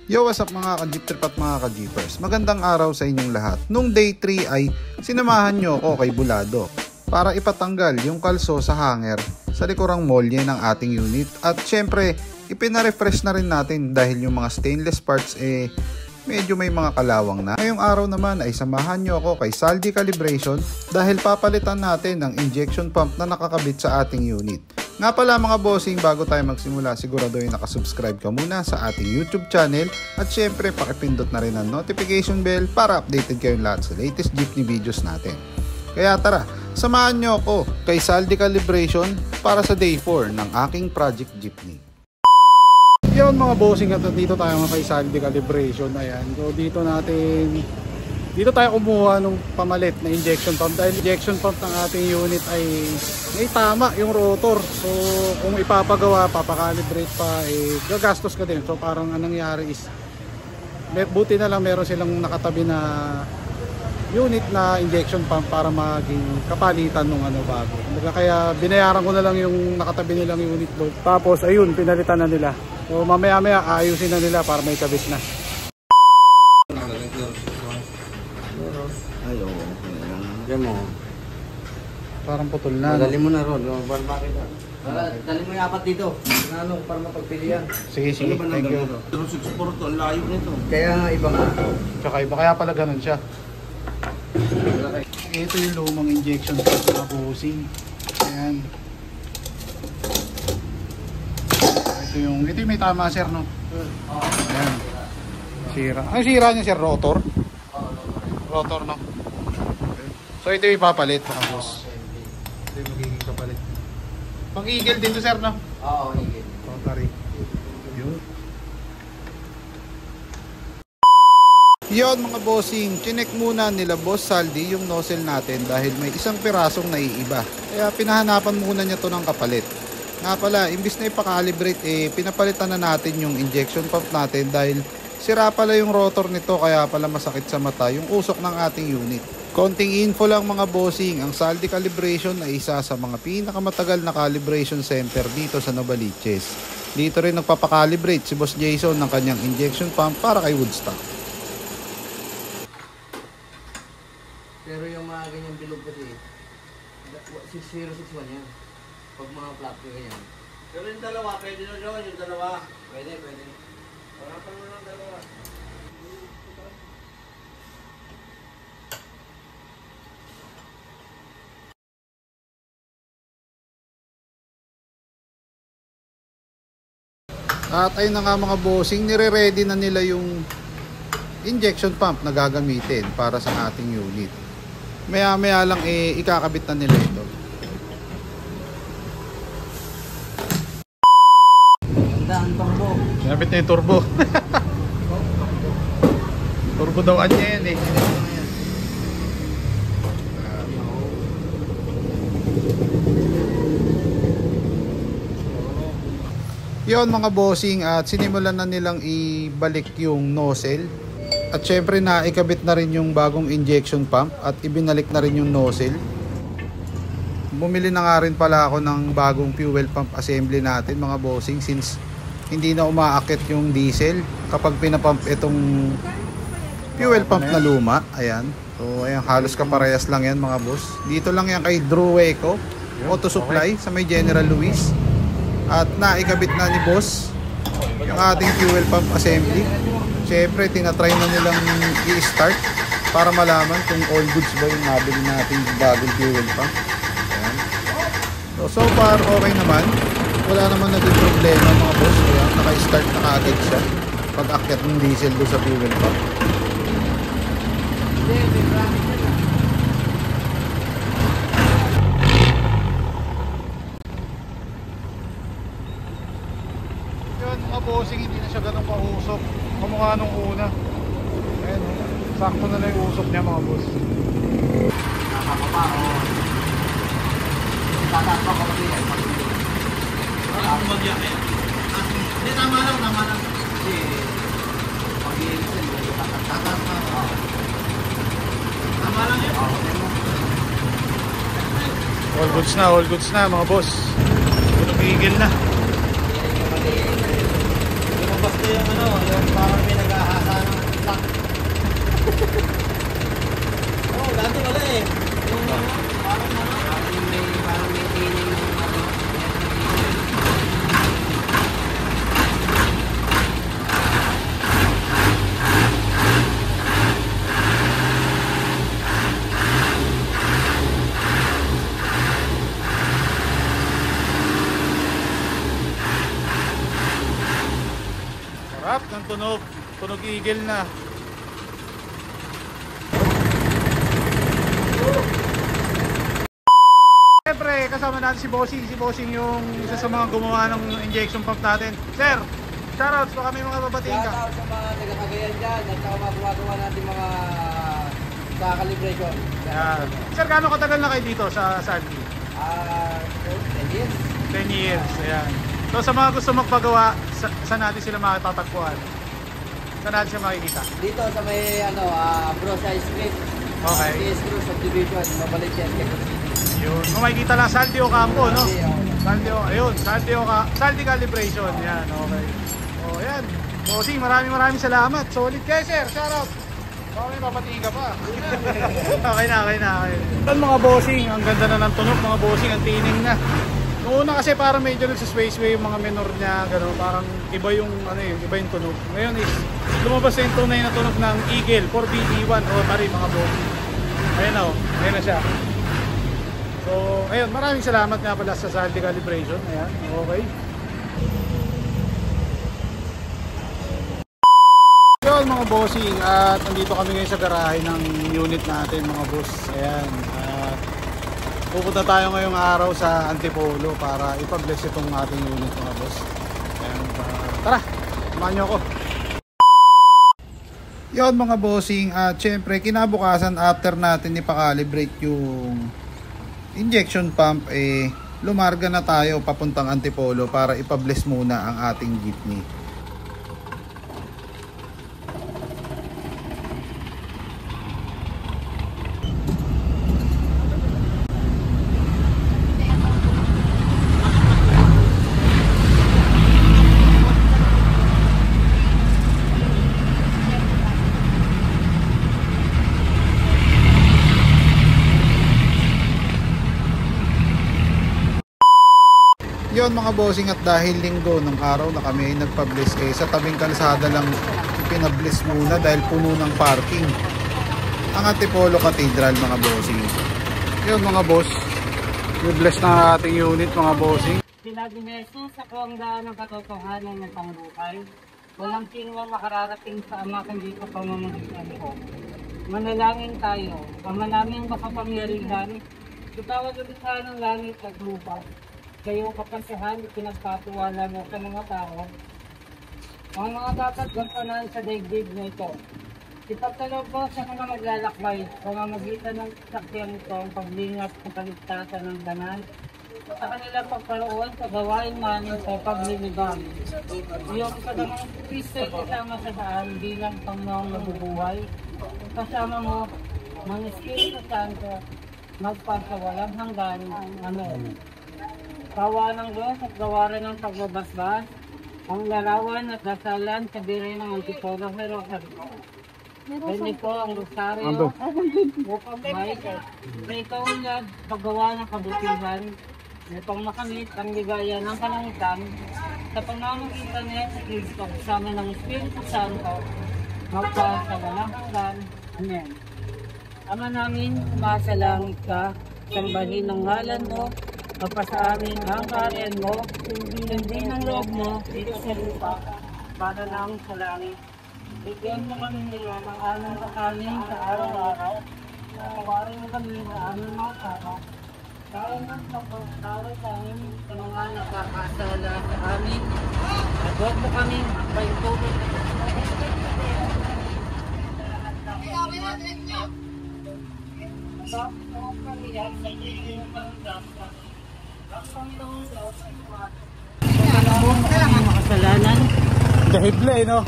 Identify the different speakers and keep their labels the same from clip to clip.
Speaker 1: Yo, what's up mga ka-jeep trip at mga ka-jeepers? Magandang araw sa inyong lahat. Nung day 3 ay sinamahan nyo ako kay Bulado para ipatanggal yung kalso sa hanger sa likurang molye ng ating unit. At syempre, ipina-refresh na rin natin dahil yung mga stainless parts medyo may mga kalawang na. Ngayong araw naman ay samahan nyo ako kay Saldi Calibration dahil papalitan natin ang injection pump na nakakabit sa ating unit. Nga pala mga bossing, bago tayo magsimula, siguraduhin nakasubscribe ka muna sa ating YouTube channel at syempre pakipindot na rin ang notification bell para updated kayong lahat sa latest jeepney videos natin. Kaya tara, samahan nyo ako kay Saldi Calibration para sa day 4 ng aking project jeepney. Yun mga bossing, at dito tayo mga kay Saldi Calibration. Ayan, so dito tayo kumuha ng pamalit na injection pump dahil injection pump ng ating unit ay may tama yung rotor. So kung ipapagawa, papakalibrate pa, gagastos ka din. So parang anong nangyari is buti na lang meron silang nakatabi na unit na injection pump para maging kapalitan ng bago. Kaya binayaran ko na lang yung nakatabi nilang unit doon. Tapos ayun, pinalitan na nila. So mamaya ayusin na nila para may kabit na.
Speaker 2: Ay, oo. Diyan mo.
Speaker 1: Parang putol na.
Speaker 2: Dali mo na ron. Dali mo yung apat dito. Para mapagpilian.
Speaker 1: Sige, thank you.
Speaker 2: Pero siguro to, ang layo nito. Kaya nga iba nga.
Speaker 1: Tsaka iba, kaya pala ganun siya. Ito yung lumang injection pump na bossing. Ayan. Ito yung may tama sir, no? Ayan. Sira. Ang sira niya sir, rotor. Rotor, no? So ito yung ipapalit mga boss. Ito yung magiging kapalit. Pang eagle din to sir, no?
Speaker 2: Oo, eagle.
Speaker 1: Rotary. Yun mga bossing, chinek muna nila Boss Saldi yung nozzle natin dahil may isang pirasong naiiba. Kaya pinahanapan muna niya to ng kapalit. Nga pala, imbis na ipakalibrate, pinapalitan na natin yung injection pump natin dahil sira pala yung rotor nito, kaya pala masakit sa mata yung usok ng ating unit. Konting info lang mga bossing, ang Saldi Calibration ay isa sa mga pinakamatagal na calibration center dito sa Novaliches. Dito rin nagpapakalibrate si Boss Jason ng kanyang injection pump para kay Woodstock.
Speaker 2: Pero yung mga ganyang bilog kasi, 6061 yan. Pag mga flap ko ganyan. Pero yung dalawa, pwede na doon yung dalawa. Pwede. Parapan mo ng dalawa.
Speaker 1: At ayun na nga mga bossing, nire-ready na nila yung injection pump na gagamitin para sa ating unit. Maya lang ikakabit na nila ito.
Speaker 2: Ang turbo.
Speaker 1: Kinabit na yung turbo. Turbo daw anya yan eh. Yun mga bossing, at sinimulan na nilang ibalik yung nozzle. At syempre na ikabit na rin yung bagong injection pump at ibinalik na rin yung nozzle. Bumili na nga rin pala ako ng bagong fuel pump assembly natin mga bossing since hindi na umaakit yung diesel kapag pinapump itong fuel pump na luma. Ayan. So ayan, halos kaparehas lang yan mga boss. Dito lang yan kay Drew Eco Auto Supply sa may General Luis. At naikabit na ni boss yung ating fuel pump assembly. Siyempre tinatry na nilang i-start para malaman kung all goods ba yung nabili natin bagong fuel pump. Ayan. So far okay naman. Wala naman naging problema mga boss. Kaya naka-start na kaagad siya pag akyat ng diesel doon sa fuel pump. Yun mga bossing, hindi na siya ganun kausok kamukha nung una. Ayan, sakto na lang yung usok niya mga boss.
Speaker 2: Nakakapa o tatakpa ko kasi yan. Walang kumagyak eh. Hindi, tama lang. Kasi pag-iinsin, tatakpa. Tama lang yan.
Speaker 1: All goods na mga boss. Tumigil na.
Speaker 2: Lumabas na yung ano, yung parang may nag-ahasa ng truck. Oo, dati wala eh. Yung parang may tining ng ano.
Speaker 1: Sarap ng tunog. Tunog eagle na. Siyempre, kasama natin si Bossing. Si Bossing yung isa sa mga gumawa ng injection pump natin. Sir, shoutouts. Baka may mga babatiin ka.
Speaker 2: Shoutout sa mga taga-Cagayan dyan at saka mga gumagawa natin mga sa calibration.
Speaker 1: Yan. Sir, gaano katagal na kayo dito sa Sandy?
Speaker 2: 10 years.
Speaker 1: 10 years. Ayan. So sa mga gusto magpagawa, saan natin sila matatagpuan? Saan natin sila makikita?
Speaker 2: Dito sa may ano, Brosay Street.
Speaker 1: Okay.
Speaker 2: PS Cruz Subdivision, Mabalik yan, Quezon City.
Speaker 1: Yun. Kung makikita lang, Saldi Ocampo, no?
Speaker 2: Saldi,
Speaker 1: Ayun, Saldi Calibration. Yan, okay. O, yan. Bossing, maraming salamat. Solid kayo, sir. Shoutout. Baka may papatiin ka pa. Okay na. Yan mga bossing, ang ganda na ng tunog, mga bossing, ang tining na. Noong una kasi parang medyo nagsa-spaceway yung mga minor niya, gano'n, parang iba yung tunog. Ngayon is lumabas na yung tunay na tunog ng Eagle 4BD1 o pari mga bossing. Ayan na siya. So, ayun, maraming salamat nga pala sa Saldi Calibration. Ayan, okay. Yun mga bossing, at nandito kami ngayon sa garahe ng unit natin mga boss. Ayan, at pupunta tayo ngayong araw sa Antipolo para ipag-bless itong ating unit mga boss. Ayan, tara, samahan nyo ako. Yun mga bossing, at syempre kinabukasan after natin ipakalibrate yung injection pump, lumarga na tayo papuntang Antipolo para ipag-bless muna ang ating jeepney. Yun mga bossing, at dahil linggo ng araw na kami ay nagpa-bless, sa tabing kalsada lang pinabless muna dahil puno ng parking ang Antipolo Cathedral mga bossing. Yun mga boss, i-bless na ating unit mga bossing.
Speaker 3: Sinabi ni Jesus, ako ang daan ng katotohanan ng pangbuhay. Walang sino ang makararating sa Ama kundi sa pamamagitan ko. Manalangin tayo, Ama naming makapangyarihan, tutawag ulit ng langit at lupa. Kayong kapansahan, pinagpatuwala mo sa mga tao. Ang mga dapat gampanan sa daigdig na ito. Ipagkaloob mo sa mga maglalakbay, pamamagitan ng sakyang ito ang paglingap ng kaligtasan ng banal. Sa kanilang pagkaroon sa gawain man sa paglilibang. Iyong kadamang Kristo kasama sa daan bilang Panginoong nabubuhay. Kasama mo ng Espiritu Santo, magpasawalang hanggan. Amen. Kawa ng Diyos at gawaran ng pagbabasbas, ang larawan at dasalan sa biray ng Antipolo Rosary. Ganito ang rosaryo upang may ikaw ulat paggawa ng kabutihan upang makamit ang ligaya ng kalangitan sa pamamagitan niya sa Kristo kasama ng Espiritu Santo magpasawalang hanggan. Amen. Ama namin, sumasalangit ka, sambahin ng ngalan mo, magpasa amin ang kaharian mo, hindi ng loob mo, dito sa lupa, para lang sa langit. Bigyan mo kami nila ng aming kakanin sa araw-araw, pagawarin mo kami na aming mga tao. Tawag ng pagpapatawad sa amin sa mga nakakasala sa amin, at huwag mo kami paintulog. Makasalanan.
Speaker 1: Dahibla no?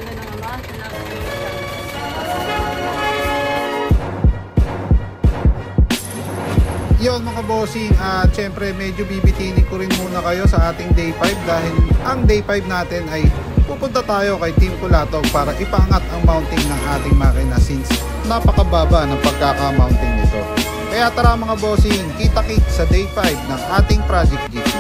Speaker 3: pangalan ng Ama, sa ng
Speaker 1: Yon mga bossing, at syempre medyo bibitinin ko rin muna kayo sa ating day 5 dahil ang day 5 natin ay pupunta tayo kay Team Kulatog para ipangat ang mounting ng ating makina since napakababa ng pagkaka-mounting nito. Kaya tara mga bossing, kita-kit sa day 5 ng ating Project Jeep.